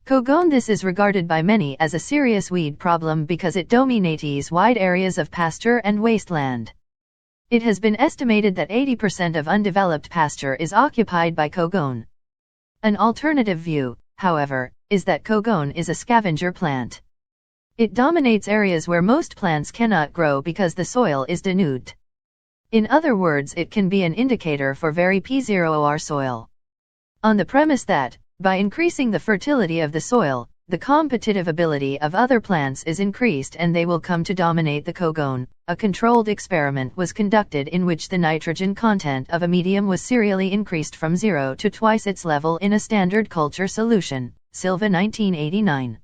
Cogon. This is regarded by many as a serious weed problem because it dominates wide areas of pasture and wasteland. It has been estimated that 80% of undeveloped pasture is occupied by Cogon. An alternative view, however, is that Cogon is a scavenger plant. It dominates areas where most plants cannot grow because the soil is denuded. In other words, it can be an indicator for very P0OR soil. On the premise that, by increasing the fertility of the soil, the competitive ability of other plants is increased and they will come to dominate the Cogon, a controlled experiment was conducted in which the nitrogen content of a medium was serially increased from 0 to twice its level in a standard culture solution. Silva 1989.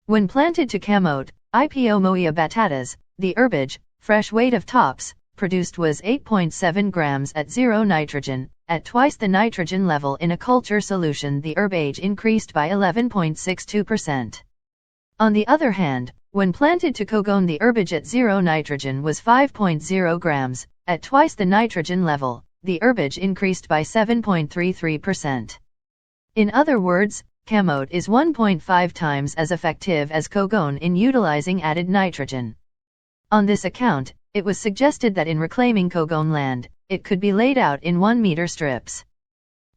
When planted to camote, Ipomoea batatas, the herbage, fresh weight of tops, produced was 8.7 grams at 0 nitrogen. At twice the nitrogen level in a culture solution, the herbage increased by 11.62%. On the other hand, when planted to Cogon, the herbage at 0 nitrogen was 5.0 grams. At twice the nitrogen level, the herbage increased by 7.33%. In other words, camote is 1.5 times as effective as Cogon in utilizing added nitrogen. On this account, it was suggested that in reclaiming Cogon land, it could be laid out in 1-meter strips.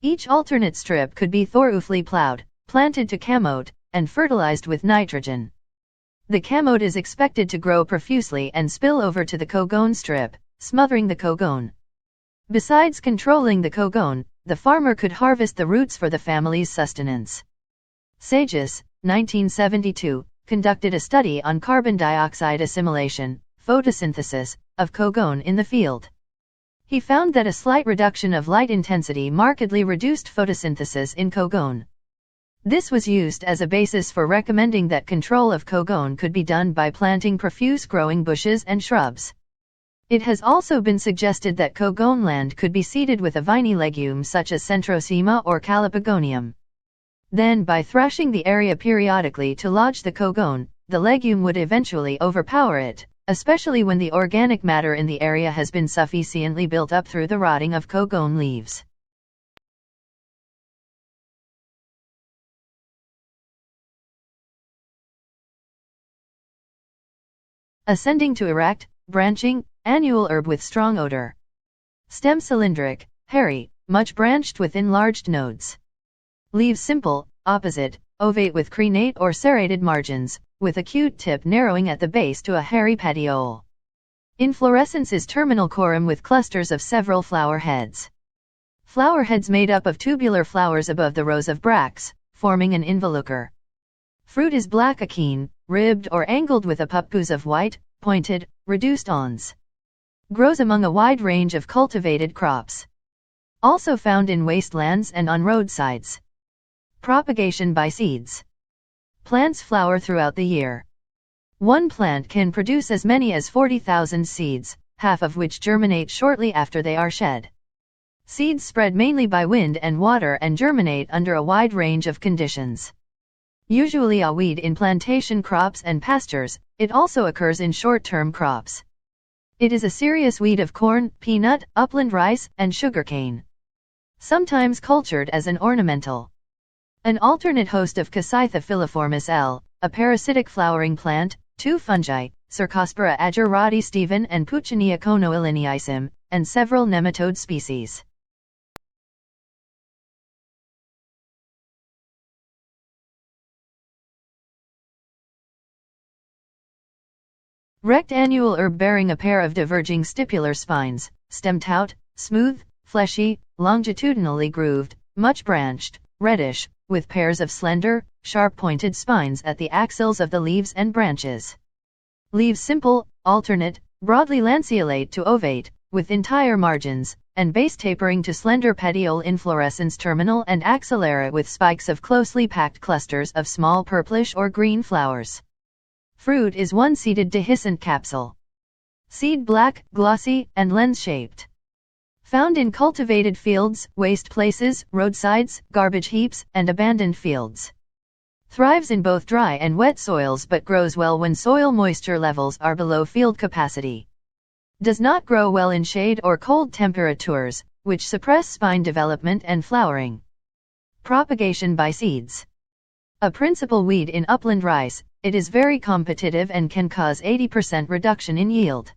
Each alternate strip could be thoroughly plowed, planted to camote, and fertilized with nitrogen. The camote is expected to grow profusely and spill over to the Cogon strip, smothering the Cogon. Besides controlling the Cogon, the farmer could harvest the roots for the family's sustenance. Cenchrus, 1972, conducted a study on carbon dioxide assimilation, photosynthesis, of Cogon in the field. He found that a slight reduction of light intensity markedly reduced photosynthesis in Cogon. This was used as a basis for recommending that control of Cogon could be done by planting profuse growing bushes and shrubs. It has also been suggested that Cogon land could be seeded with a viney legume such as Centrosema or Calipagonium. Then, by thrashing the area periodically to lodge the Cogon, the legume would eventually overpower it, especially when the organic matter in the area has been sufficiently built up through the rotting of Cogon leaves. Ascending to erect, branching, annual herb with strong odor. Stem cylindric, hairy, much branched with enlarged nodes. Leaves simple, opposite, ovate with crenate or serrated margins, with acute tip narrowing at the base to a hairy petiole. Inflorescence is terminal corymb with clusters of several flower heads. Flower heads made up of tubular flowers above the rows of bracts, forming an involucre. Fruit is black achene, ribbed or angled with a pupus of white, pointed, reduced awns. Grows among a wide range of cultivated crops. Also found in wastelands and on roadsides. Propagation by seeds. Plants flower throughout the year. One plant can produce as many as 40,000 seeds, half of which germinate shortly after they are shed. Seeds spread mainly by wind and water and germinate under a wide range of conditions. Usually a weed in plantation crops and pastures, it also occurs in short-term crops. It is a serious weed of corn, peanut, upland rice, and sugarcane. Sometimes cultured as an ornamental. An alternate host of Cassytha filiformis L., a parasitic flowering plant, 2 fungi, Cercospora agerati Stephen and Puccinia conoiliniacum, and several nematode species. Rectannual herb bearing a pair of diverging stipular spines, stem tout, smooth, fleshy, longitudinally grooved, much branched, reddish, with pairs of slender, sharp-pointed spines at the axils of the leaves and branches. Leaves simple, alternate, broadly lanceolate to ovate, with entire margins, and base tapering to slender petiole. Inflorescence terminal and axillary with spikes of closely packed clusters of small purplish or green flowers. Fruit is one-seeded dehiscent capsule. Seed black, glossy, and lens-shaped. Found in cultivated fields, waste places, roadsides, garbage heaps, and abandoned fields. Thrives in both dry and wet soils but grows well when soil moisture levels are below field capacity. Does not grow well in shade or cold temperatures, which suppress spine development and flowering. Propagation by seeds. A principal weed in upland rice, it is very competitive and can cause 80% reduction in yield.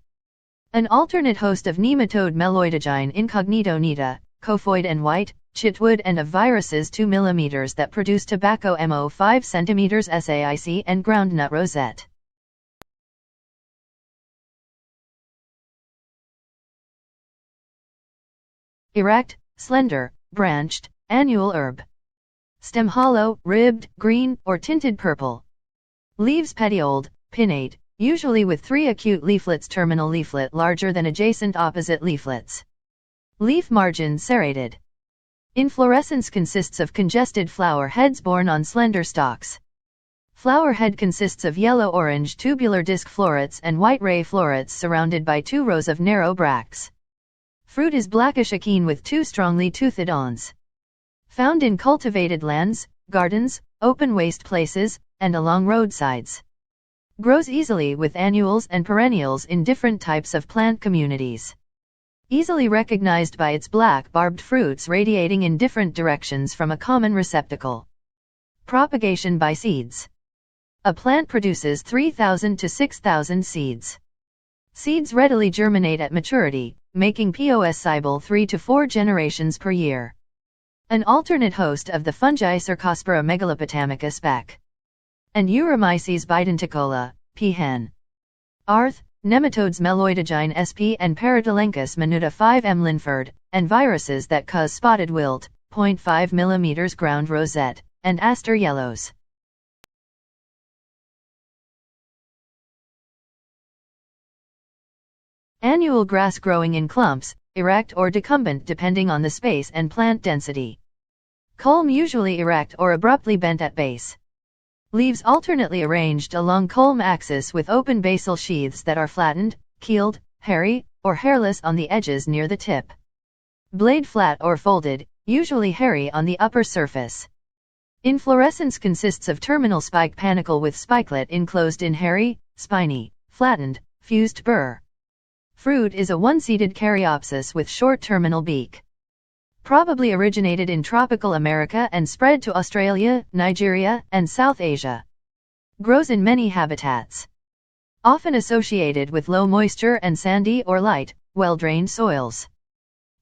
An alternate host of nematode Meloidogyne incognito nita, cophoid and white, chitwood and of viruses 2 mm that produce tobacco mo 5 cm SAIC and groundnut rosette. Erect, slender, branched, annual herb. Stem hollow, ribbed, green, or tinted purple. Leaves petioled, pinnate, usually with 3 acute leaflets, terminal leaflet larger than adjacent opposite leaflets. Leaf margin serrated. Inflorescence consists of congested flower heads borne on slender stalks. Flower head consists of yellow-orange tubular disc florets and white ray florets surrounded by 2 rows of narrow bracts. Fruit is blackish akene with 2 strongly toothed awns. Found in cultivated lands, gardens, open waste places, and along roadsides. Grows easily with annuals and perennials in different types of plant communities. Easily recognized by its black barbed fruits radiating in different directions from a common receptacle. Propagation by seeds. A plant produces 3,000 to 6,000 seeds. Seeds readily germinate at maturity, making possible 3 to 4 generations per year. An alternate host of the fungi Cercospora megalopotamicus sp. and Eurymyces bidenticola, peahen. Arth, nematodes Meloidogyne sp. and Paradolencus minuta 5m Linford, and viruses that cause spotted wilt, 0.5 mm ground rosette, and aster yellows. Annual grass growing in clumps, erect or decumbent depending on the space and plant density. Culm usually erect or abruptly bent at base. Leaves alternately arranged along culm axis with open basal sheaths that are flattened, keeled, hairy, or hairless on the edges near the tip. Blade flat or folded, usually hairy on the upper surface. Inflorescence consists of terminal spike panicle with spikelet enclosed in hairy, spiny, flattened, fused burr. Fruit is a one-seeded caryopsis with short terminal beak. Probably originated in tropical America and spread to Australia, Nigeria, and South Asia. Grows in many habitats. Often associated with low moisture and sandy or light, well-drained soils.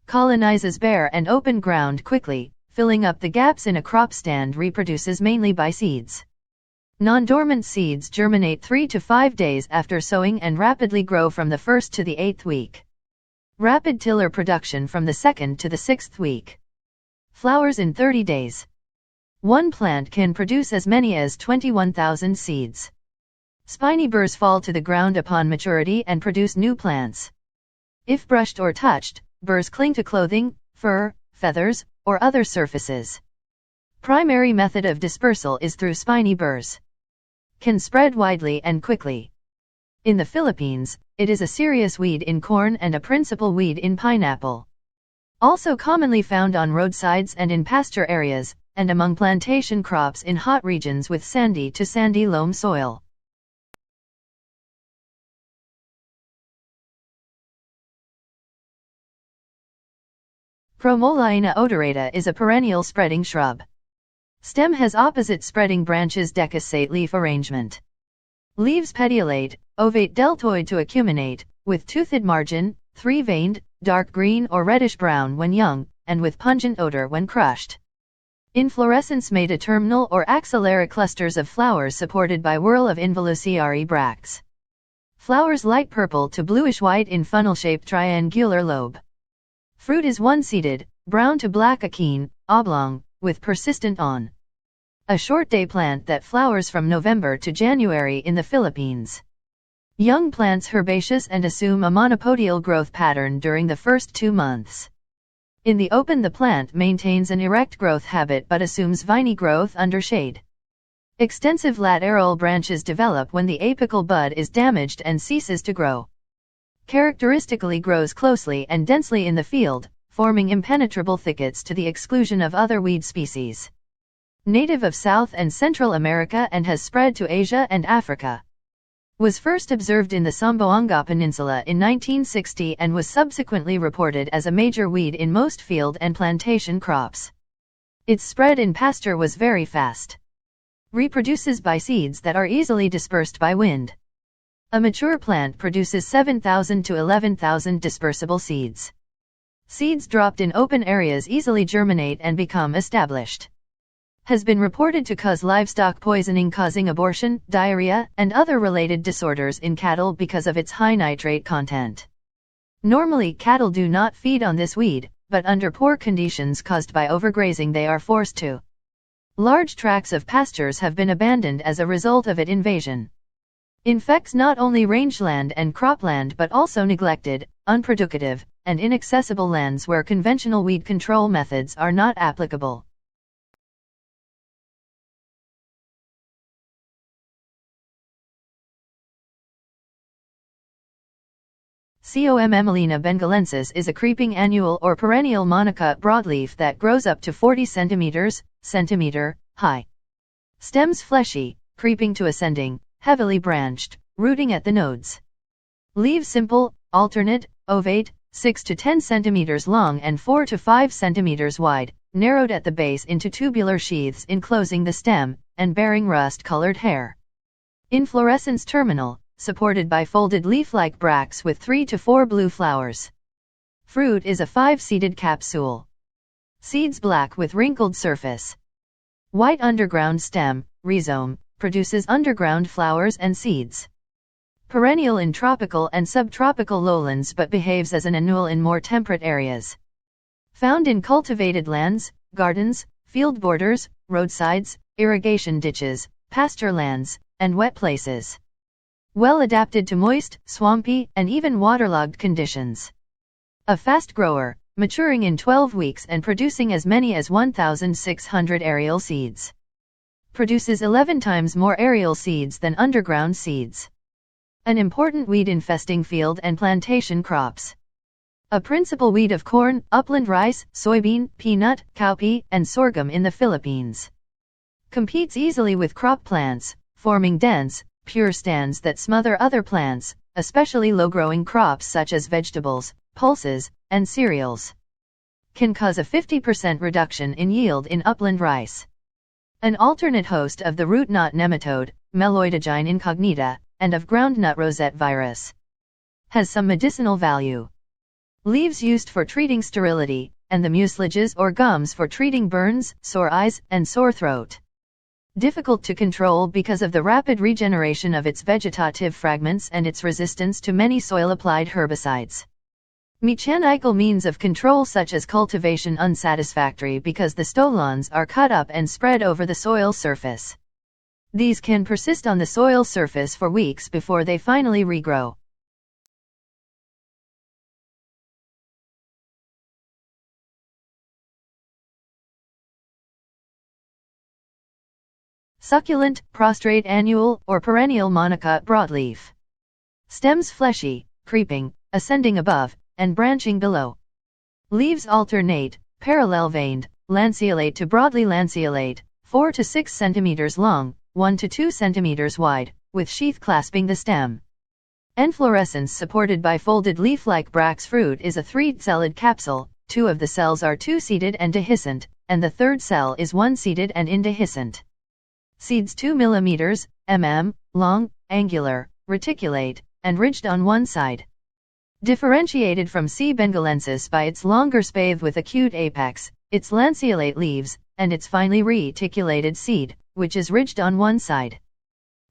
Colonizes bare and open ground quickly, filling up the gaps in a crop stand. Reproduces mainly by seeds. Non-dormant seeds germinate 3 to 5 days after sowing and rapidly grow from the 1st to the 8th week. Rapid tiller production from the 2nd to the 6th week. Flowers in 30 days. One plant can produce as many as 21,000 seeds. Spiny burrs fall to the ground upon maturity and produce new plants. If brushed or touched, burrs cling to clothing, fur, feathers, or other surfaces. Primary method of dispersal is through spiny burrs. Can spread widely and quickly. In the Philippines, it is a serious weed in corn and a principal weed in pineapple. Also commonly found on roadsides and in pasture areas, and among plantation crops in hot regions with sandy to sandy loam soil. Chromolaena odorata is a perennial spreading shrub. Stem has opposite spreading branches, decussate leaf arrangement. Leaves petiolate, ovate deltoid to acuminate, with toothed margin, 3-veined, dark green or reddish brown when young, and with pungent odor when crushed. Inflorescence made terminal or axillary clusters of flowers supported by whorl of involucrary bracts. Flowers light purple to bluish-white in funnel-shaped triangular lobe. Fruit is one-seeded, brown to black akene, oblong, with persistent awn. A short day plant that flowers from November to January in the Philippines. Young plants herbaceous and assume a monopodial growth pattern during the first 2 months. In the open the plant maintains an erect growth habit but assumes viney growth under shade. Extensive lateral branches develop when the apical bud is damaged and ceases to grow. Characteristically grows closely and densely in the field, forming impenetrable thickets to the exclusion of other weed species. Native of South and Central America and has spread to Asia and Africa. Was first observed in the Zamboanga Peninsula in 1960 and was subsequently reported as a major weed in most field and plantation crops. Its spread in pasture was very fast. Reproduces by seeds that are easily dispersed by wind. A mature plant produces 7,000 to 11,000 dispersible seeds. Seeds dropped in open areas easily germinate and become established. Has been reported to cause livestock poisoning, causing abortion, diarrhea, and other related disorders in cattle because of its high nitrate content. Normally cattle do not feed on this weed, but under poor conditions caused by overgrazing they are forced to. Large tracts of pastures have been abandoned as a result of its invasion. Infects not only rangeland and cropland but also neglected, unproductive, and inaccessible lands where conventional weed control methods are not applicable. Commelina benghalensis is a creeping annual or perennial monocut broadleaf that grows up to 40 cm high. Stems fleshy, creeping to ascending, heavily branched, rooting at the nodes. Leaves simple, alternate, ovate, 6 to 10 cm long and 4 to 5 cm wide, narrowed at the base into tubular sheaths enclosing the stem, and bearing rust-colored hair. Inflorescence terminal, supported by folded leaf-like bracts with 3 to 4 blue flowers. Fruit is a 5-seeded capsule. Seeds black with wrinkled surface. White underground stem, rhizome, produces underground flowers and seeds. Perennial in tropical and subtropical lowlands but behaves as an annual in more temperate areas. Found in cultivated lands, gardens, field borders, roadsides, irrigation ditches, pasture lands, and wet places. Well adapted to moist, swampy, and even waterlogged conditions. A fast grower, maturing in 12 weeks and producing as many as 1,600 aerial seeds. Produces 11 times more aerial seeds than underground seeds. An important weed infesting field and plantation crops. A principal weed of corn, upland rice, soybean, peanut, cowpea, and sorghum in the Philippines. Competes easily with crop plants, forming dense, pure stands that smother other plants, especially low-growing crops such as vegetables, pulses, and cereals. Can cause a 50% reduction in yield in upland rice. An alternate host of the root knot nematode, Meloidogyne incognita, and of groundnut rosette virus. Has some medicinal value. Leaves used for treating sterility, and the mucilages or gums for treating burns, sore eyes, and sore throat. Difficult to control because of the rapid regeneration of its vegetative fragments and its resistance to many soil-applied herbicides. Mechanical means of control such as cultivation unsatisfactory because the stolons are cut up and spread over the soil surface. These can persist on the soil surface for weeks before they finally regrow. Succulent, prostrate annual or perennial monocut broadleaf. Stems fleshy, creeping, ascending above, and branching below. Leaves alternate, parallel veined, lanceolate to broadly lanceolate, 4 to 6 cm long, 1 to 2 cm wide, with sheath clasping the stem. Inflorescence supported by folded leaf-like bracts. Fruit is a 3-celled capsule, 2 of the cells are 2-seeded and dehiscent, and the third cell is 1-seeded and indehiscent. Seeds 2 mm, long, angular, reticulate, and ridged on one side. Differentiated from C. benghalensis by its longer spathe with acute apex, its lanceolate leaves, and its finely reticulated seed, which is ridged on one side.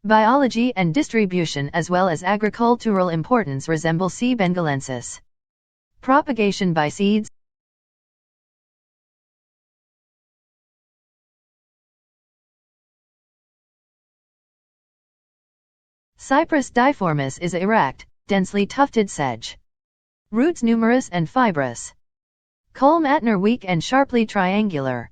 Biology and distribution as well as agricultural importance resemble C. benghalensis. Propagation by seeds. Cyperus difformis is erect, densely tufted sedge. Roots numerous and fibrous. Culm antler weak and sharply triangular.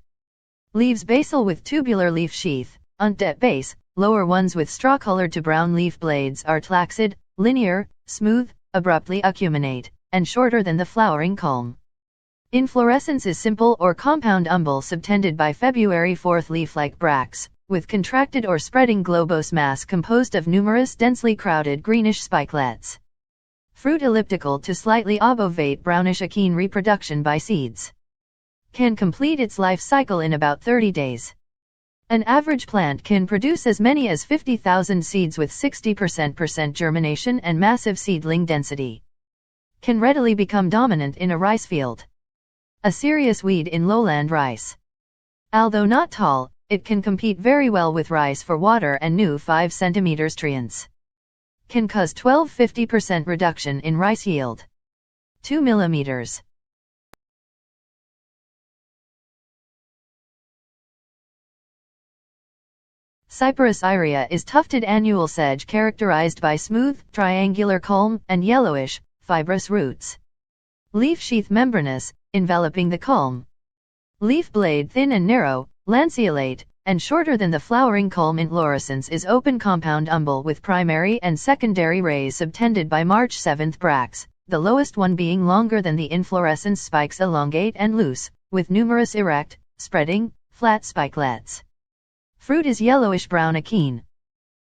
Leaves basal with tubular leaf sheath, unt at base, lower ones with straw-colored to brown leaf blades are tlaxid, linear, smooth, abruptly acuminate, and shorter than the flowering culm. Inflorescence is simple or compound umbel subtended by February 4th leaf-like bracts, with contracted or spreading globose mass composed of numerous densely crowded greenish spikelets. Fruit elliptical to slightly obovate brownish achene. Reproduction by seeds. Can complete its life cycle in about 30 days. An average plant can produce as many as 50,000 seeds with 60% germination and massive seedling density. Can readily become dominant in a rice field. A serious weed in lowland rice. Although not tall, it can compete very well with rice for water and new 5 cm treants. Can cause 12–50% reduction in rice yield. 2 mm. Cyperus iria is tufted annual sedge characterized by smooth, triangular culm, and yellowish, fibrous roots. Leaf sheath membranous, enveloping the culm. Leaf blade thin and narrow, lanceolate, and shorter than the flowering culm. Inflorescence is open compound umbel with primary and secondary rays subtended by March 7 bracts, the lowest one being longer than the inflorescence. Spikes elongate and loose, with numerous erect, spreading, flat spikelets. Fruit is yellowish-brown achene.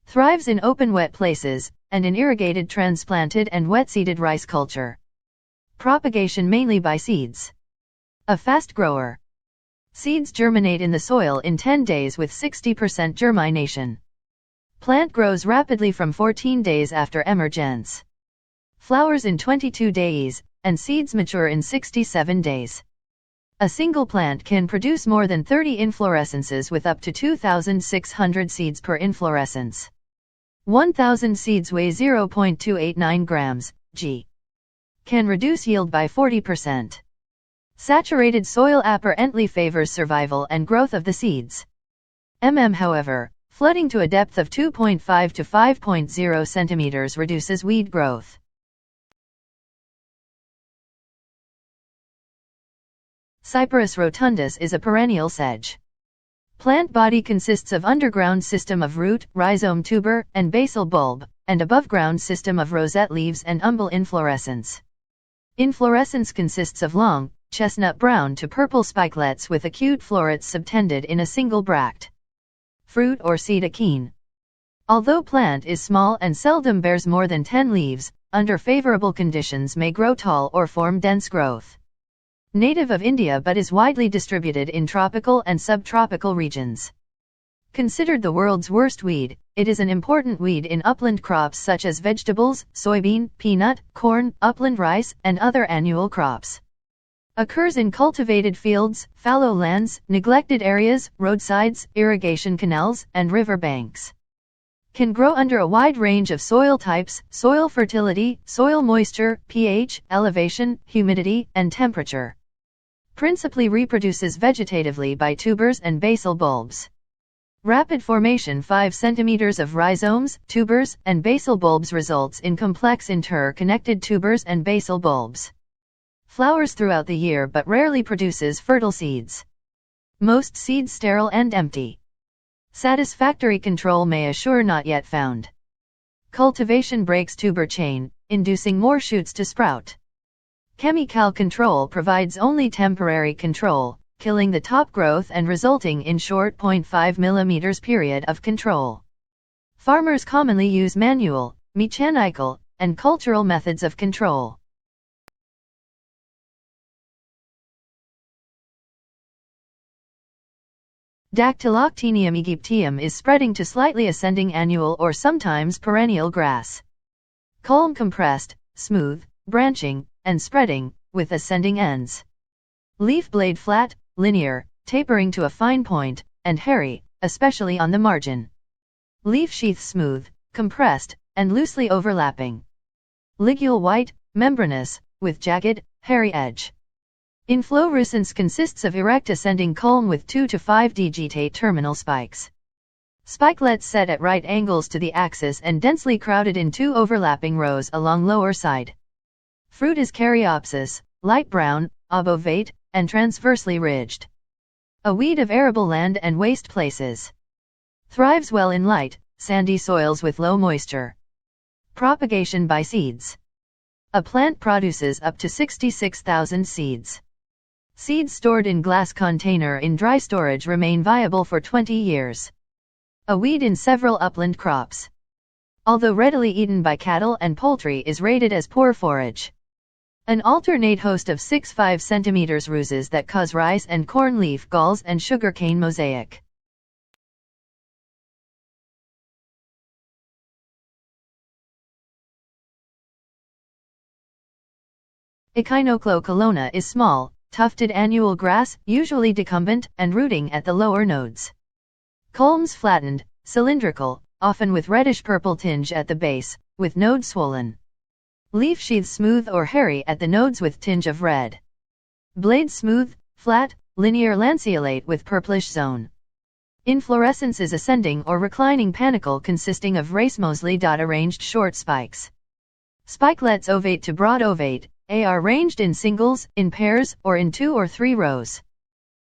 Thrives in open wet places, and in irrigated transplanted and wet-seeded rice culture. Propagation mainly by seeds. A fast grower. Seeds germinate in the soil in 10 days with 60% germination. Plant grows rapidly from 14 days after emergence. Flowers in 22 days, and seeds mature in 67 days. A single plant can produce more than 30 inflorescences with up to 2,600 seeds per inflorescence. 1,000 seeds weigh 0.289 grams, g. Can reduce yield by 40%. Saturated soil apparently favors survival and growth of the seeds. However, flooding to a depth of 2.5 to 5.0 centimeters reduces weed growth. Cyperus rotundus is a perennial sedge. Plant body consists of underground system of root, rhizome tuber, and basal bulb, and above-ground system of rosette leaves and umbel inflorescence. Inflorescence consists of long, chestnut-brown to purple spikelets with acute florets subtended in a single bract. Fruit or seed achene. Although plant is small and seldom bears more than 10 leaves, under favorable conditions may grow tall or form dense growth. Native of India but is widely distributed in tropical and subtropical regions. Considered the world's worst weed, it is an important weed in upland crops such as vegetables, soybean, peanut, corn, upland rice, and other annual crops. Occurs in cultivated fields, fallow lands, neglected areas, roadsides, irrigation canals, and river banks. Can grow under a wide range of soil types, soil fertility, soil moisture, pH, elevation, humidity, and temperature. Principally reproduces vegetatively by tubers and basal bulbs. Rapid formation 5 cm of rhizomes, tubers, and basal bulbs results in complex interconnected tubers and basal bulbs. Flowers throughout the year but rarely produces fertile seeds. Most seeds sterile and empty. Satisfactory control may assure not yet found. Cultivation breaks tuber chain, inducing more shoots to sprout. Chemical control provides only temporary control, killing the top growth and resulting in short 0.5 mm period of control. Farmers commonly use manual, mechanical, and cultural methods of control. Dactyloctenium aegyptium is spreading to slightly ascending annual or sometimes perennial grass. Culm compressed, smooth, branching, and spreading, with ascending ends. Leaf blade flat, linear, tapering to a fine point, and hairy, especially on the margin. Leaf sheath smooth, compressed, and loosely overlapping. Ligule white, membranous, with jagged, hairy edge. Inflorescence consists of erect ascending culm with 2 to 5 digitate terminal spikes. Spikelets set at right angles to the axis and densely crowded in 2 overlapping rows along lower side. Fruit is caryopsis, light brown, obovate, and transversely ridged. A weed of arable land and waste places. Thrives well in light, sandy soils with low moisture. Propagation by seeds. A plant produces up to 66,000 seeds. Seeds stored in glass container in dry storage remain viable for 20 years. A weed in several upland crops. Although readily eaten by cattle and poultry, is rated as poor forage. An alternate host of 6–5 cm ruses that cause rice and corn leaf galls and sugarcane mosaic. Echinochloa colona is small, tufted annual grass, usually decumbent, and rooting at the lower nodes. Culms flattened, cylindrical, often with reddish-purple tinge at the base, with node swollen. Leaf sheaths smooth or hairy at the nodes with tinge of red. Blades smooth, flat, linear lanceolate with purplish zone. Inflorescence is ascending or reclining panicle consisting of racemosely arranged short spikes. Spikelets ovate to broad ovate, are ranged in singles, in pairs, or in 2 or 3 rows.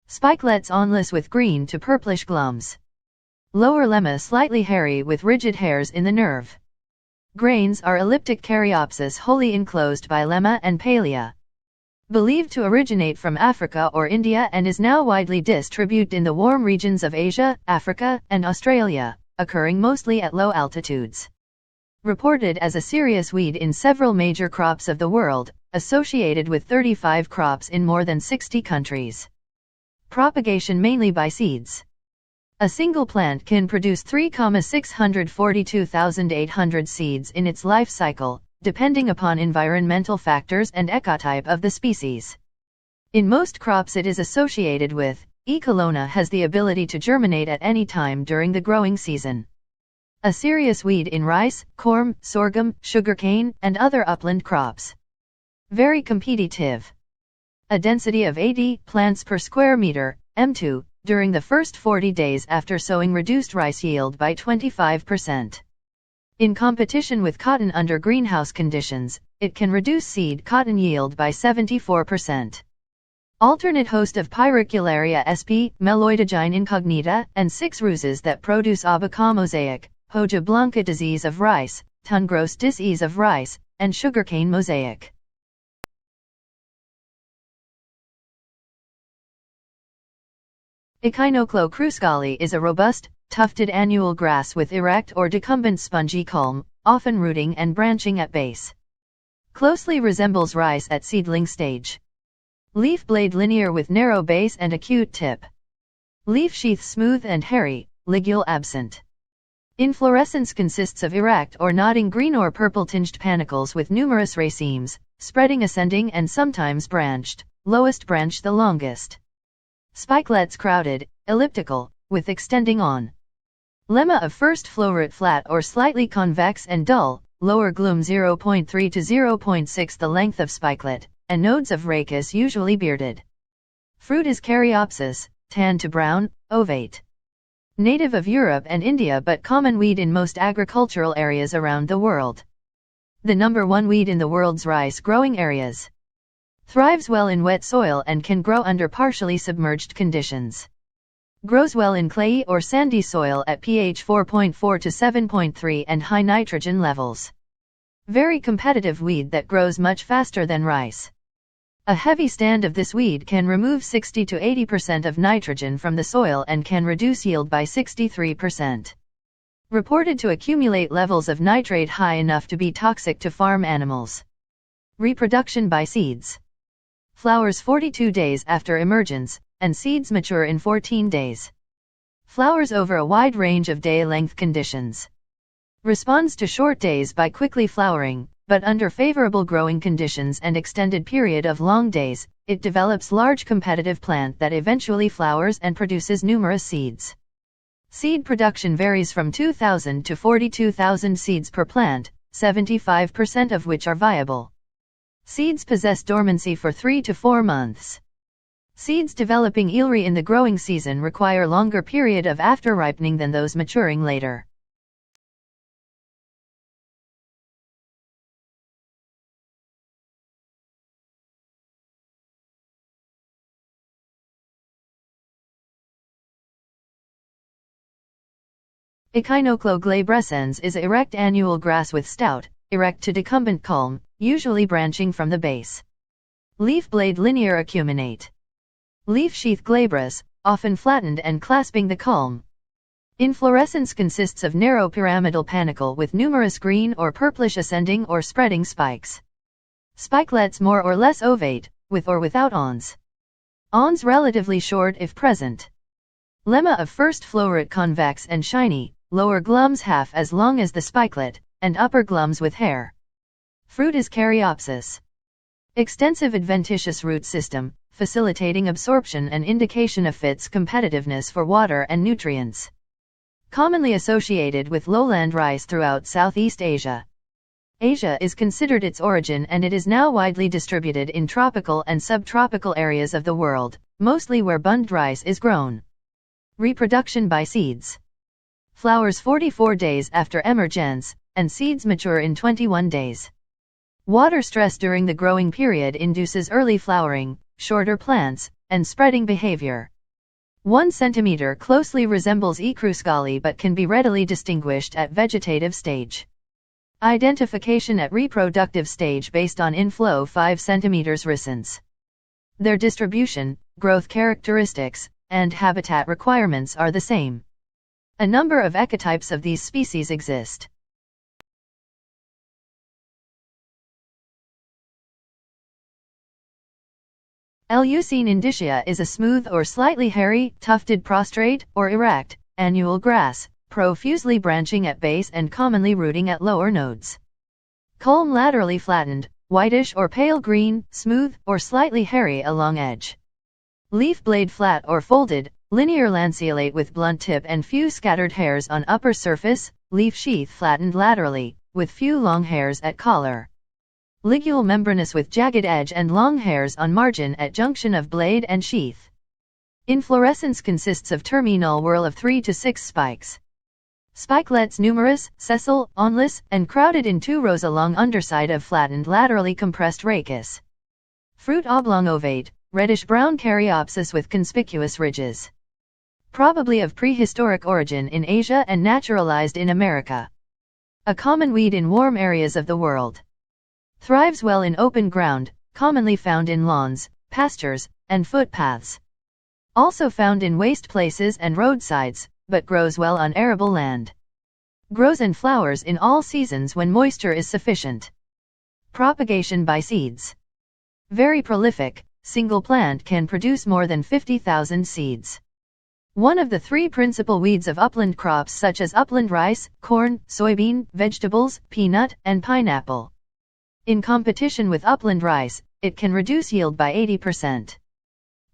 Spikelets awnless with green to purplish glums. Lower lemma slightly hairy with rigid hairs in the nerve. Grains are elliptic caryopsis wholly enclosed by lemma and palea. Believed to originate from Africa or India and is now widely distributed in the warm regions of Asia, Africa, and Australia, occurring mostly at low altitudes. Reported as a serious weed in several major crops of the world, associated with 35 crops in more than 60 countries. Propagation mainly by seeds. A single plant can produce 3,642,800 seeds in its life cycle, depending upon environmental factors and ecotype of the species. In most crops it is associated with, colona has the ability to germinate at any time during the growing season. A serious weed in rice, corn, sorghum, sugarcane, and other upland crops. Very competitive. A density of 80 plants per square meter, M2, during the first 40 days after sowing reduced rice yield by 25%. In competition with cotton under greenhouse conditions, it can reduce seed cotton yield by 74%. Alternate host of Pyricularia sp. Meloidogyne incognita, and 6 ruses that produce abaca mosaic, Hoja blanca disease of rice, Tungros disease of rice, and sugarcane mosaic. Echinochloa crus-galli is a robust, tufted annual grass with erect or decumbent spongy culm, often rooting and branching at base. Closely resembles rice at seedling stage. Leaf blade linear with narrow base and acute tip. Leaf sheath smooth and hairy, ligule absent. Inflorescence consists of erect or nodding green or purple tinged panicles with numerous racemes, spreading ascending and sometimes branched, lowest branch the longest. Spikelets crowded, elliptical, with extending on. Lemma of first floret flat or slightly convex and dull, lower glume 0.3 to 0.6 the length of spikelet, and nodes of rachis usually bearded. Fruit is caryopsis, tan to brown, ovate. Native of Europe and India but common weed in most agricultural areas around the world. The number 1 weed in the world's rice growing areas. Thrives well in wet soil and can grow under partially submerged conditions. Grows well in clayey or sandy soil at pH 4.4 to 7.3 and high nitrogen levels. Very competitive weed that grows much faster than rice. A heavy stand of this weed can remove 60 to 80% of nitrogen from the soil and can reduce yield by 63%. Reported to accumulate levels of nitrate high enough to be toxic to farm animals. Reproduction by seeds. Flowers 42 days after emergence, and seeds mature in 14 days. Flowers over a wide range of day-length conditions. Responds to short days by quickly flowering, but under favorable growing conditions and extended period of long days, it develops large competitive plant that eventually flowers and produces numerous seeds. Seed production varies from 2,000 to 42,000 seeds per plant, 75% of which are viable. Seeds possess dormancy for 3 to 4 months. Seeds developing early in the growing season require longer period of after ripening than those maturing later. Echinochloa glabrescens is erect annual grass with stout, erect to decumbent culm, usually branching from the base. Leaf blade linear acuminate. Leaf sheath glabrous, often flattened and clasping the culm. Inflorescence consists of narrow pyramidal panicle with numerous green or purplish ascending or spreading spikes. Spikelets more or less ovate, with or without awns. Awns relatively short if present. Lemma of first floret convex and shiny, lower glums half as long as the spikelet, and upper glums with hair. Fruit is caryopsis. Extensive adventitious root system, facilitating absorption and indication of its competitiveness for water and nutrients. Commonly associated with lowland rice throughout Southeast Asia. Asia is considered its origin, and it is now widely distributed in tropical and subtropical areas of the world, mostly where bund rice is grown. Reproduction by seeds. Flowers 44 days after emergence, and seeds mature in 21 days. Water stress during the growing period induces early flowering, shorter plants, and spreading behavior. 1 cm closely resembles E. crus-galli but can be readily distinguished at vegetative stage. Identification at reproductive stage based on inflow 5 cm recens. Their distribution, growth characteristics, and habitat requirements are the same. A number of ecotypes of these species exist. Eleusine indica is a smooth or slightly hairy, tufted prostrate, or erect, annual grass, profusely branching at base and commonly rooting at lower nodes. Culm laterally flattened, whitish or pale green, smooth, or slightly hairy along edge. Leaf blade flat or folded, linear lanceolate with blunt tip and few scattered hairs on upper surface, leaf sheath flattened laterally, with few long hairs at collar. Ligule membranous with jagged edge and long hairs on margin at junction of blade and sheath. Inflorescence consists of terminal whorl of 3 to 6 spikes. Spikelets numerous, sessile, onless, and crowded in 2 rows along underside of flattened laterally compressed rachis. Fruit oblong ovate, reddish-brown caryopsis with conspicuous ridges. Probably of prehistoric origin in Asia and naturalized in America. A common weed in warm areas of the world. Thrives well in open ground, commonly found in lawns, pastures, and footpaths. Also found in waste places and roadsides, but grows well on arable land. Grows and flowers in all seasons when moisture is sufficient. Propagation by seeds. Very prolific, single plant can produce more than 50,000 seeds. One of the 3 principal weeds of upland crops such as upland rice, corn, soybean, vegetables, peanut, and pineapple. In competition with upland rice, it can reduce yield by 80%.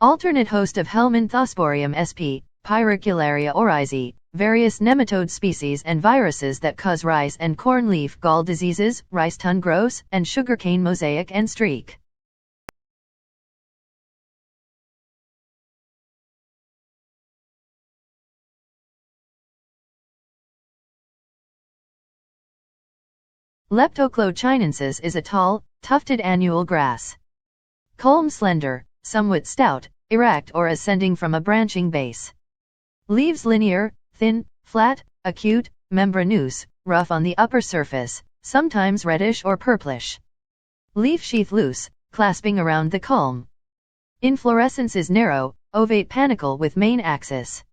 Alternate host of Helminthosporium sp. Pyracularia oryzae, various nematode species and viruses that cause rice and corn leaf gall diseases, rice tun gross, and sugarcane mosaic and streak. Leptochloa chinensis is a tall, tufted annual grass. Culm slender, somewhat stout, erect or ascending from a branching base. Leaves linear, thin, flat, acute, membranous, rough on the upper surface, sometimes reddish or purplish. Leaf sheath loose, clasping around the culm. Inflorescence is narrow, ovate panicle with main axis.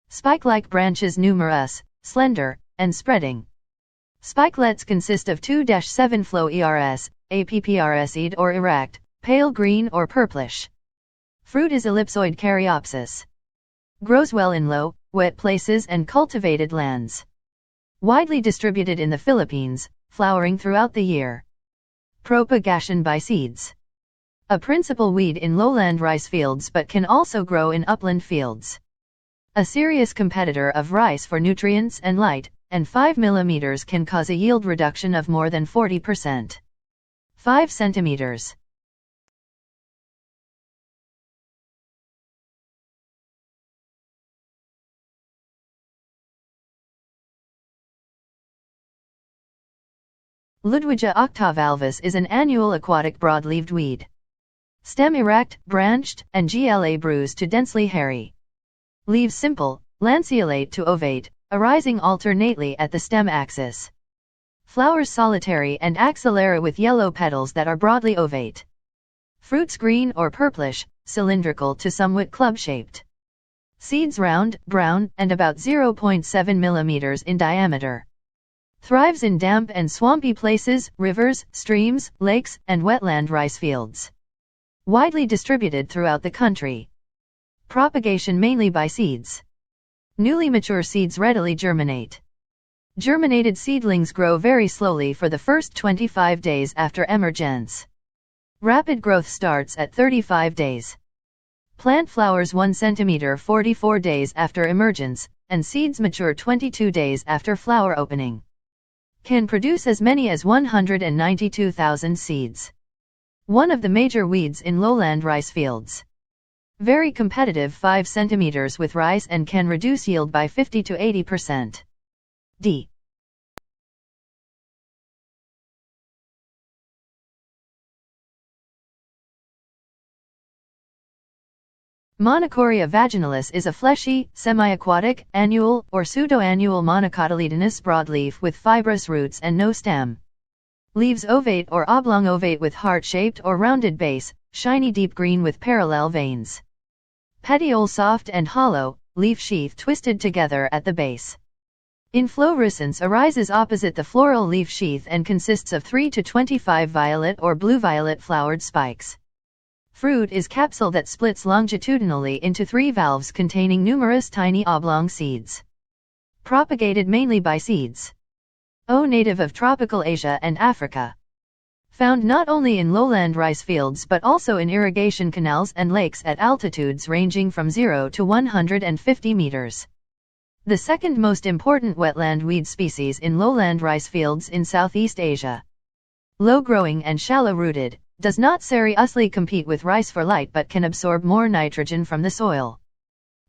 Spike-like branches numerous, slender, and spreading. Spikelets consist of 2-7 flow ers, apprsed or erect, pale green or purplish. Fruit is ellipsoid caryopsis. Grows well in low, wet places and cultivated lands. Widely distributed in the Philippines, flowering throughout the year. Propagation by seeds. A principal weed in lowland rice fields but can also grow in upland fields. A serious competitor of rice for nutrients and light, and 5 mm can cause a yield reduction of more than 40%. 5 cm. Ludwigia octavalvus is an annual aquatic broad-leaved weed. Stem erect, branched, and gla bruised to densely hairy. Leaves simple, lanceolate to ovate, arising alternately at the stem axis. Flowers solitary and axillary with yellow petals that are broadly ovate. Fruits green or purplish, cylindrical to somewhat club-shaped. Seeds round, brown, and about 0.7 mm in diameter. Thrives in damp and swampy places, rivers, streams, lakes, and wetland rice fields. Widely distributed throughout the country. Propagation mainly by seeds. Newly mature seeds readily germinate. Germinated seedlings grow very slowly for the first 25 days after emergence. Rapid growth starts at 35 days. Plant flowers 1 cm 44 days after emergence, and seeds mature 22 days after flower opening. Can produce as many as 192,000 seeds. One of the major weeds in lowland rice fields. Very competitive 5 cm with rice and can reduce yield by 50 to 80%. D. Monocoria vaginalis is a fleshy, semi-aquatic, annual, or pseudo-annual monocotyledonous broadleaf with fibrous roots and no stem. Leaves ovate or oblong ovate with heart-shaped or rounded base, shiny deep green with parallel veins. Petiole soft and hollow, leaf sheath twisted together at the base. Inflorescence arises opposite the floral leaf sheath and consists of 3 to 25 violet or blue-violet flowered spikes. Fruit is capsule that splits longitudinally into 3 valves containing numerous tiny oblong seeds. Propagated mainly by seeds. Native of tropical Asia and Africa. Found not only in lowland rice fields but also in irrigation canals and lakes at altitudes ranging from 0 to 150 meters. The second most important wetland weed species in lowland rice fields in Southeast Asia. Low-growing and shallow-rooted, does not seriously compete with rice for light but can absorb more nitrogen from the soil.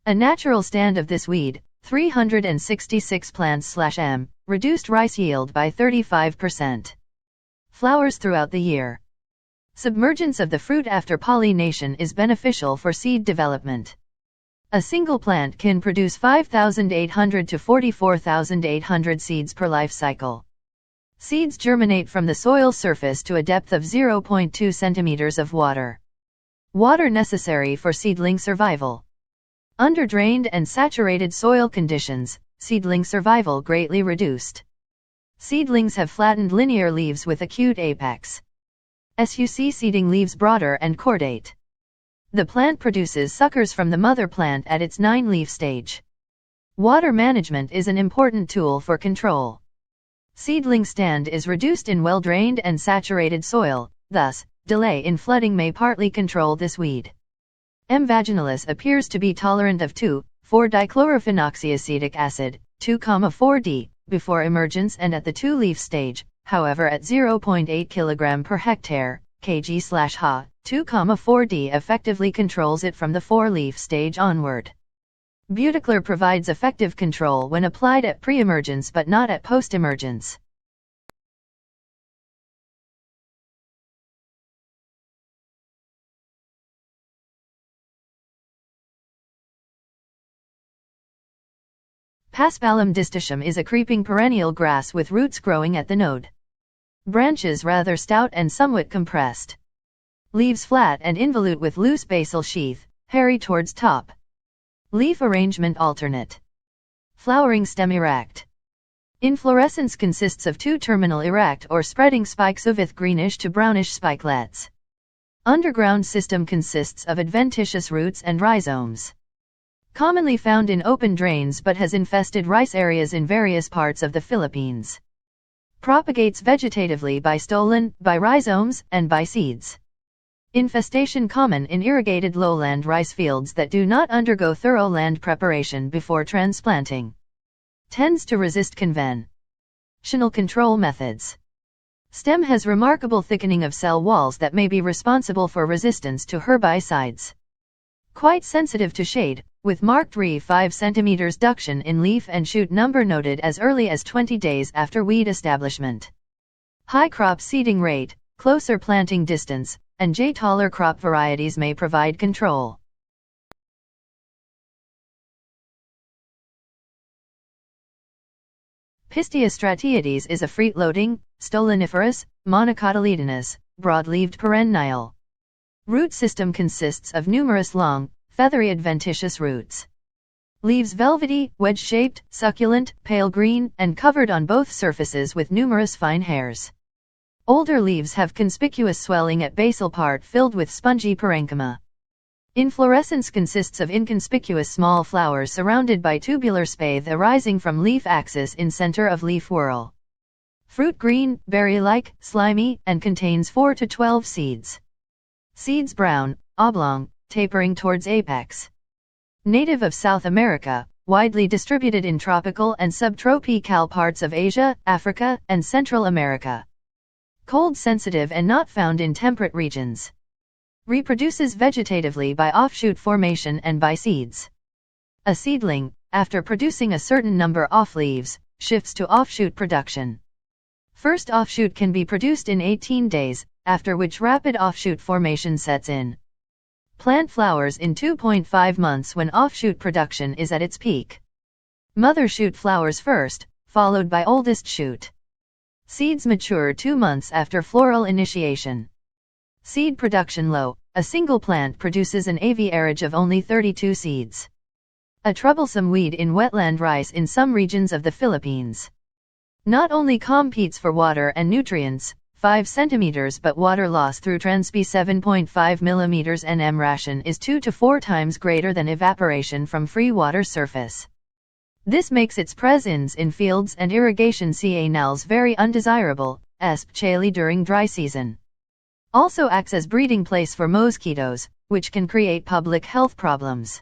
A natural stand of this weed, 366 plants/m, reduced rice yield by 35%. Flowers throughout the year. Submergence of the fruit after pollination is beneficial for seed development. A single plant can produce 5,800 to 44,800 seeds per life cycle. Seeds germinate from the soil surface to a depth of 0.2 centimeters of water. Water necessary for seedling survival. Under drained and saturated soil conditions, seedling survival greatly reduced. Seedlings have flattened linear leaves with acute apex. SUC seeding leaves broader and cordate. The plant produces suckers from the mother plant at its 9-leaf stage. Water management is an important tool for control. Seedling stand is reduced in well-drained and saturated soil, thus, delay in flooding may partly control this weed. M. vaginalis appears to be tolerant of 2,4-dichlorophenoxyacetic acid, 2,4-D, before emergence and at the 2-leaf stage, however at 0.8 kg per hectare, kg/ha, 2,4-D effectively controls it from the 4-leaf stage onward. Butachlor provides effective control when applied at pre-emergence but not at post-emergence. Paspalum distichum is a creeping perennial grass with roots growing at the node. Branches rather stout and somewhat compressed. Leaves flat and involute with loose basal sheath, hairy towards top. Leaf arrangement alternate. Flowering stem erect. Inflorescence consists of 2 terminal erect or spreading spikes with greenish to brownish spikelets. Underground system consists of adventitious roots and rhizomes. Commonly found in open drains but has infested rice areas in various parts of the Philippines. Propagates vegetatively by stolon, by rhizomes, and by seeds. Infestation common in irrigated lowland rice fields that do not undergo thorough land preparation before transplanting. Tends to resist conventional control methods. Stem has remarkable thickening of cell walls that may be responsible for resistance to herbicides. Quite sensitive to shade, with marked 5 cm duction in leaf and shoot number noted as early as 20 days after weed establishment. High crop seeding rate, closer planting distance, and taller crop varieties may provide control. Pistia stratioides is a fruit-loading, stoloniferous, monocotyledonous, broad-leaved perennial. Root system consists of numerous long, feathery adventitious roots. Leaves velvety, wedge-shaped, succulent, pale green, and covered on both surfaces with numerous fine hairs. Older leaves have conspicuous swelling at basal part filled with spongy parenchyma. Inflorescence consists of inconspicuous small flowers surrounded by tubular spathe arising from leaf axis in center of leaf whorl. Fruit green, berry-like, slimy, and contains 4 to 12 seeds. Seeds brown, oblong, tapering towards apex. Native of South America, widely distributed in tropical and subtropical parts of Asia, Africa, and Central America. Cold sensitive and not found in temperate regions. Reproduces vegetatively by offshoot formation and by seeds. A seedling, after producing a certain number off leaves, shifts to offshoot production. First offshoot can be produced in 18 days, after which rapid offshoot formation sets in. Plant flowers in 2.5 months when offshoot production is at its peak. Mother shoot flowers first, followed by oldest shoot. Seeds mature 2 months after floral initiation. Seed production low. A single plant produces an average of only 32 seeds. A troublesome weed in wetland rice in some regions of the Philippines. Not only competes for water and nutrients, 5 cm, but water loss through transp 7.5 mm Nm ration is 2 to 4 times greater than evaporation from free water surface. This makes its presence in fields and irrigation canals very undesirable, especially during dry season. Also acts as breeding place for mosquitoes, which can create public health problems.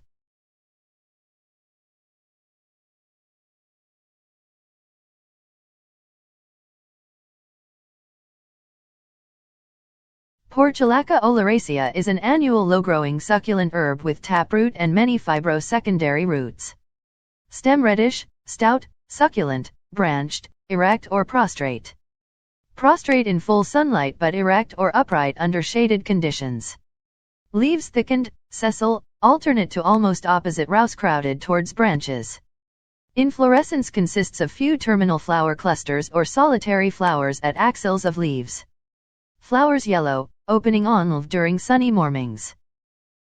Portulaca oleracea is an annual low-growing succulent herb with taproot and many fibro-secondary roots. Stem reddish, stout, succulent, branched, erect or prostrate. Prostrate in full sunlight but erect or upright under shaded conditions. Leaves thickened, sessile, alternate to almost opposite rouse-crowded towards branches. Inflorescence consists of few terminal flower clusters or solitary flowers at axils of leaves. Flowers yellow, opening on during sunny mornings.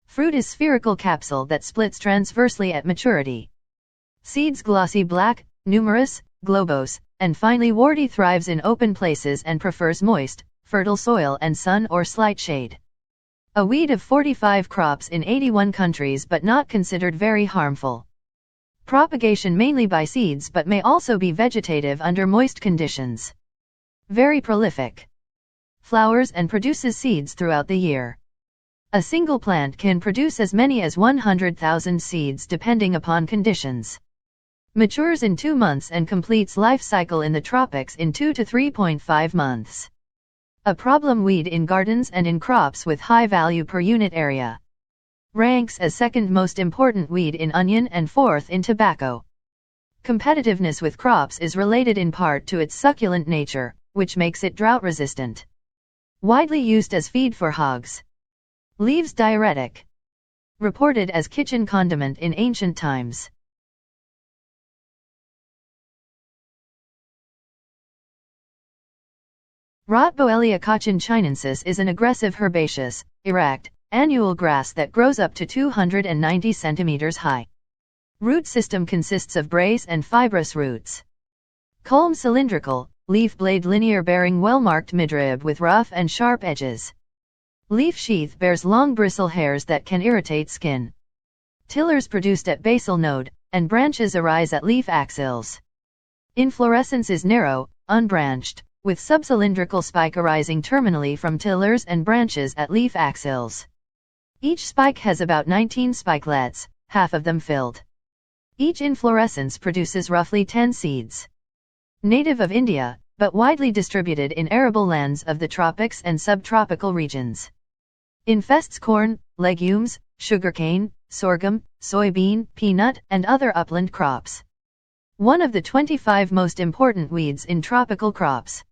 Fruit is spherical capsule that splits transversely at maturity. Seeds glossy black, numerous, globose, and finely warty. Thrives in open places and prefers moist, fertile soil and sun or slight shade. A weed of 45 crops in 81 countries but not considered very harmful. Propagation mainly by seeds but may also be vegetative under moist conditions. Very prolific. Flowers and produces seeds throughout the year. A single plant can produce as many as 100,000 seeds depending upon conditions. Matures in 2 months and completes life cycle in the tropics in 2 to 3.5 months. A problem weed in gardens and in crops with high value per unit area. Ranks as second most important weed in onion and fourth in tobacco. Competitiveness with crops is related in part to its succulent nature, which makes it drought resistant. Widely used as feed for hogs. Leaves diuretic. Reported as kitchen condiment in ancient times. Rotboellia chinensis is an aggressive herbaceous, erect, annual grass that grows up to 290 cm high. Root system consists of brace and fibrous roots. Culm cylindrical, leaf blade linear bearing well-marked midrib with rough and sharp edges. Leaf sheath bears long bristle hairs that can irritate skin. Tillers produced at basal node, and branches arise at leaf axils. Inflorescence is narrow, unbranched, with subcylindrical spike arising terminally from tillers and branches at leaf axils. Each spike has about 19 spikelets, half of them filled. Each inflorescence produces roughly 10 seeds. Native of India, but widely distributed in arable lands of the tropics and subtropical regions. Infests corn, legumes, sugarcane, sorghum, soybean, peanut, and other upland crops. One of the 25 most important weeds in tropical crops.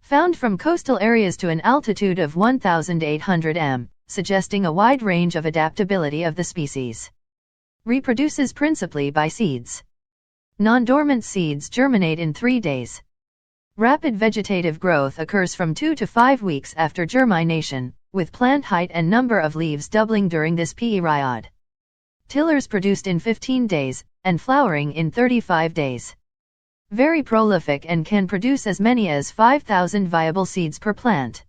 Found from coastal areas to an altitude of 1,800 m, suggesting a wide range of adaptability of the species. Reproduces principally by seeds. Non-dormant seeds germinate in 3 days. Rapid vegetative growth occurs from 2 to 5 weeks after germination, with plant height and number of leaves doubling during this period. Tillers produced in 15 days, and flowering in 35 days. Very prolific and can produce as many as 5,000 viable seeds per plant.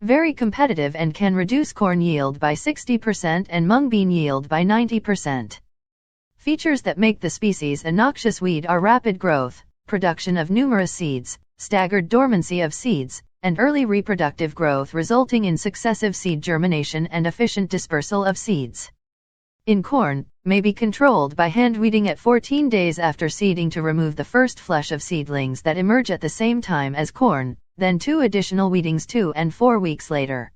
Very competitive and can reduce corn yield by 60% and mung bean yield by 90%. Features that make the species a noxious weed are rapid growth, production of numerous seeds, staggered dormancy of seeds, and early reproductive growth resulting in successive seed germination and efficient dispersal of seeds. In corn, may be controlled by hand weeding at 14 days after seeding to remove the first flush of seedlings that emerge at the same time as corn, then 2 additional weedings 2 and 4 weeks later.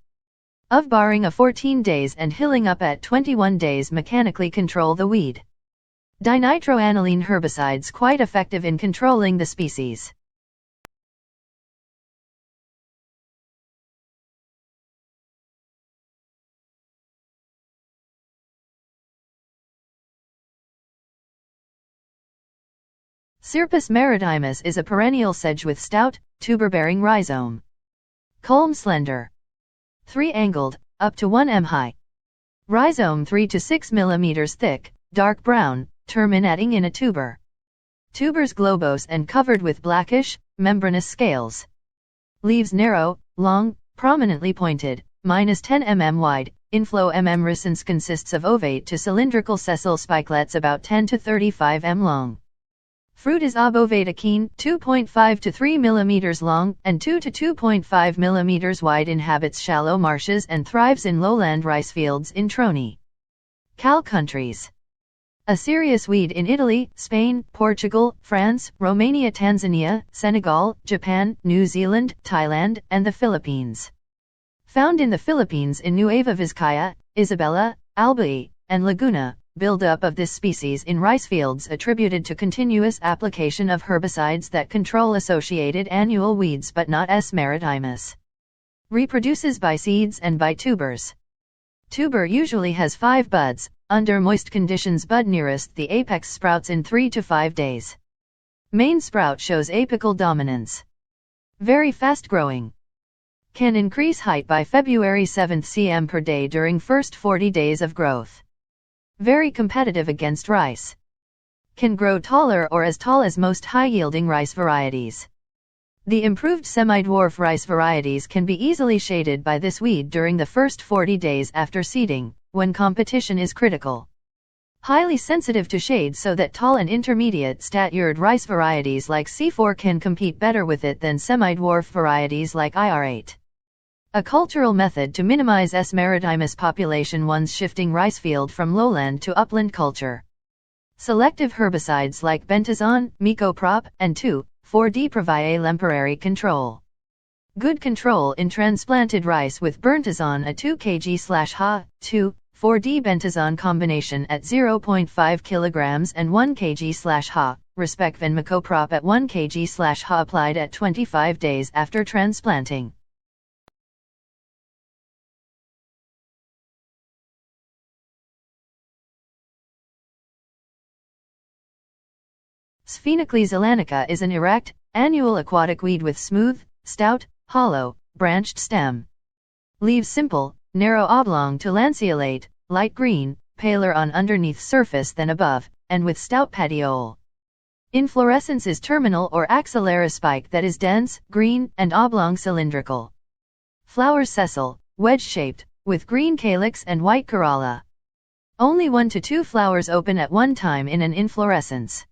Of barring a 14 days and hilling up at 21 days mechanically control the weed. Dinitroaniline herbicides quite effective in controlling the species. Cyperus maritimus is a perennial sedge with stout, tuber-bearing rhizome. Culm slender. 3-angled, up to 1 m high. Rhizome 3 to 6 mm thick, dark brown, terminating in a tuber. Tubers globose and covered with blackish, membranous scales. Leaves narrow, long, prominently pointed, -10 mm wide. Inflow inflorescence consists of ovate to cylindrical sessile spikelets about 10 to 35 m long. Fruit is obovate achene, 2.5 to 3 mm long, and 2 to 2.5 mm wide. Inhabits shallow marshes and thrives in lowland rice fields in Troni. Cal countries. A serious weed in Italy, Spain, Portugal, France, Romania, Tanzania, Senegal, Japan, New Zealand, Thailand, and the Philippines. Found in the Philippines in Nueva Vizcaya, Isabela, Albay, and Laguna. Buildup of this species in rice fields attributed to continuous application of herbicides that control associated annual weeds but not S. maritimus. Reproduces by seeds and by tubers. Tuber usually has 5 buds. Under moist conditions bud nearest the apex sprouts in 3 to 5 days. Main sprout shows apical dominance. Very fast growing. Can increase height by February 7 cm per day during first 40 days of growth. Very competitive against rice. Can grow taller or as tall as most high-yielding rice varieties. The improved semi-dwarf rice varieties can be easily shaded by this weed during the first 40 days after seeding, when competition is critical. Highly sensitive to shade so that tall and intermediate statured rice varieties like C4 can compete better with it than semi-dwarf varieties like IR8. A cultural method to minimize S. maritimus population once shifting rice field from lowland to upland culture. Selective herbicides like bentazone, micoprop, and 2,4-D provide temporary control. Good control in transplanted rice with bentazone a 2 kg/ha, 2,4-D bentazone combination at 0.5 kg and 1 kg/ha, respectively. Micoprop at 1 kg/ha applied at 25 days after transplanting. Sphaenicles elanica is an erect, annual aquatic weed with smooth, stout, hollow, branched stem. Leaves simple, narrow oblong to lanceolate, light green, paler on underneath surface than above, and with stout petiole. Inflorescence is terminal or axillary spike that is dense, green, and oblong cylindrical. Flowers sessile, wedge-shaped, with green calyx and white corolla. Only 1 to 2 flowers open at one time in an inflorescence.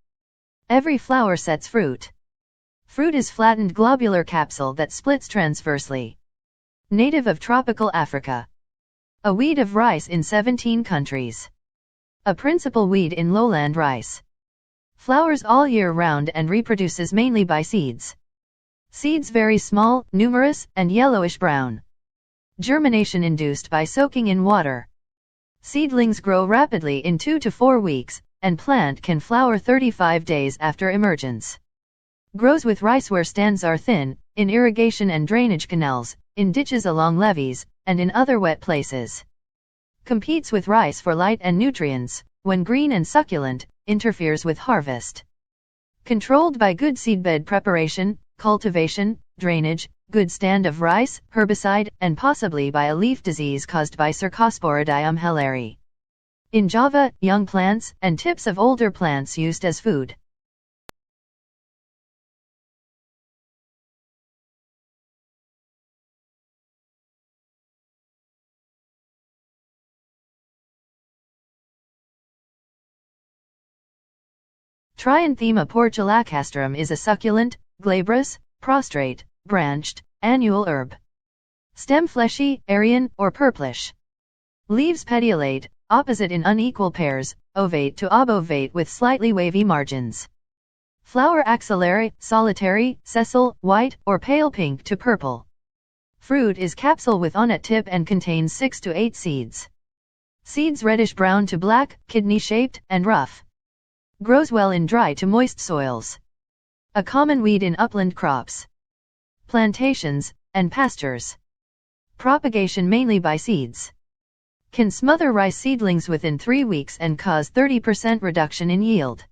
Every flower sets fruit. Fruit is flattened globular capsule that splits transversely. Native of tropical Africa. A weed of rice in 17 countries. A principal weed in lowland rice. Flowers all year round and reproduces mainly by seeds. Seeds very small, numerous, and yellowish-brown. Germination induced by soaking in water. Seedlings grow rapidly in 2 to 4 weeks, and plant can flower 35 days after emergence. Grows with rice where stands are thin, in irrigation and drainage canals, in ditches along levees, and in other wet places. Competes with rice for light and nutrients, when green and succulent, interferes with harvest. Controlled by good seedbed preparation, cultivation, drainage, good stand of rice, herbicide, and possibly by a leaf disease caused by Cercosporidium helleri. In Java, young plants and tips of older plants used as food. Trianthema portulacastrum is a succulent, glabrous, prostrate, branched, annual herb. Stem fleshy, aerian, or purplish. Leaves petiolate, opposite in unequal pairs, ovate to obovate with slightly wavy margins. Flower axillary, solitary, sessile, white, or pale pink to purple. Fruit is capsule with onnate tip and contains 6 to 8 seeds. Seeds reddish-brown to black, kidney-shaped, and rough. Grows well in dry to moist soils. A common weed in upland crops, plantations, and pastures. Propagation mainly by seeds. Can smother rice seedlings within 3 weeks and cause 30% reduction in yield.